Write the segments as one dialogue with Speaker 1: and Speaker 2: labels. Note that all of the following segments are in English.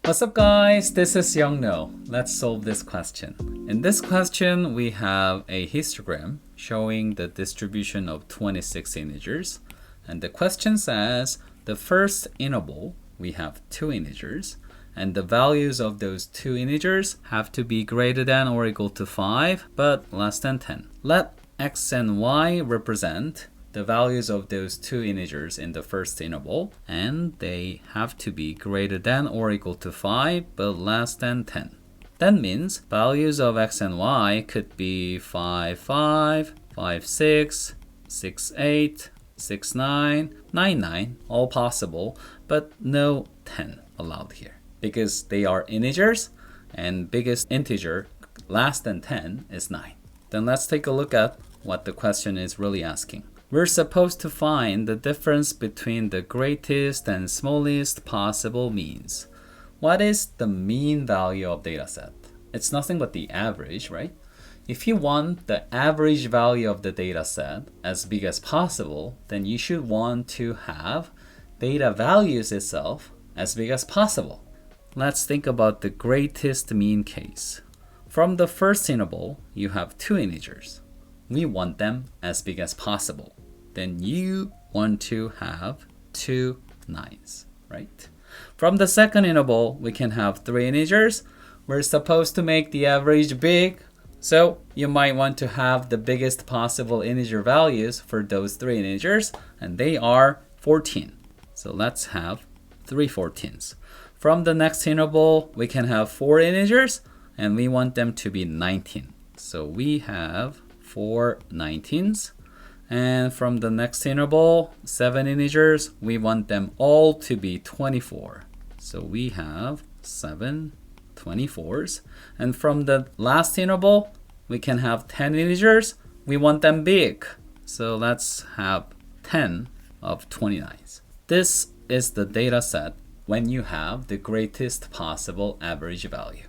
Speaker 1: What's up guys, this is Youngno. Let's solve this question. In this question, we have a histogram showing the distribution of 26 integers. And the question says, the first interval, we have two integers, and the values of those two integers have to be greater than or equal to 5, but less than 10. Let x and y represent the values of those two integers in the first interval, and they have to be greater than or equal to 5 but less than 10. That means values of x and y could be 5, 5, 5, 6, 6, 8, 6, 9, 9, 9, all possible, but no 10 allowed here because they are integers and biggest integer less than 10 is 9. Then let's take a look at what the question is really asking. We're supposed to find the difference between the greatest and smallest possible means. What is the mean value of dataset? It's nothing but the average, right? If you want the average value of the dataset as big as possible, then you should want to have data values itself as big as possible. Let's think about the greatest mean case. From the first interval, you have two integers. We want them as big as possible. Then you want to have two 9s, right? From the second interval, we can have three integers. We're supposed to make the average big, so you might want to have the biggest possible integer values for those three integers, and they are 14. So let's have 3 14s. From the next interval, we can have four integers, and we want them to be 19. So we have 4 19s. And from the next interval, 7 integers, we want them all to be 24. So we have 7 24s. And from the last interval, we can have 10 integers. We want them big. So let's have 10 of 29s. This is the data set when you have the greatest possible average value.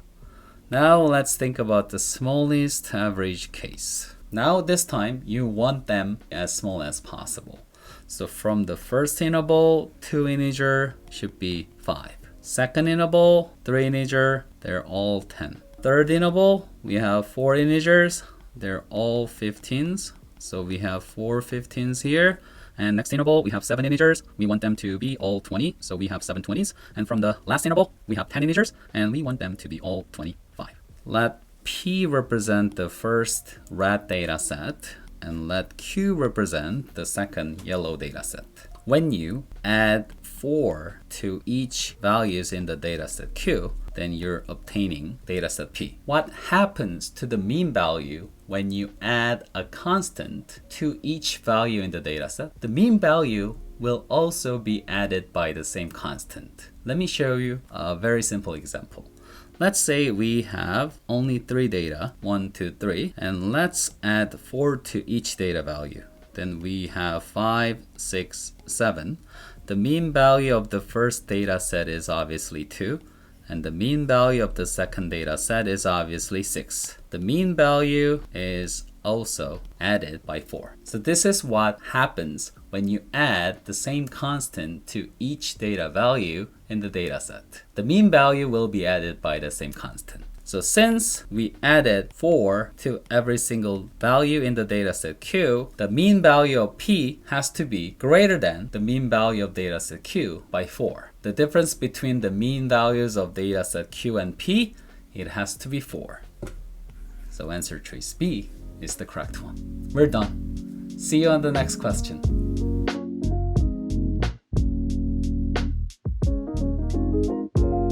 Speaker 1: Now let's think about the smallest average case. Now this time, you want them as small as possible. So from the first interval, 2 integer should be 5. Second interval, 3 integer, they're all 10. Third interval, we have 4 integers, they're all 15s. So we have 4 15s here. And next interval, we have 7 integers. We want them to be all 20, so we have 7 20s. And from the last interval, we have 10 integers, and we want them to be all 25. Let P represent the first red data set, and let Q represent the second yellow data set. When you add 4 to each values in the dataset Q, then you're obtaining dataset P. What happens to the mean value when you add a constant to each value in the dataset? The mean value will also be added by the same constant. Let me show you a very simple example. Let's say we have only 3 data, 1, 2, 3, and let's add 4 to each data value. Then we have 5, 6, 7. The mean value of the first data set is obviously 2, and the mean value of the second data set is obviously 6. The mean value is also added by 4. So this is what happens when you add the same constant to each data value in the dataset. The mean value will be added by the same constant. So since we added 4 to every single value in the dataset Q, the mean value of P has to be greater than the mean value of dataset Q by 4. The difference between the mean values of dataset Q and P, it has to be 4. So answer choice B is the correct one. We're done. See you on the next question.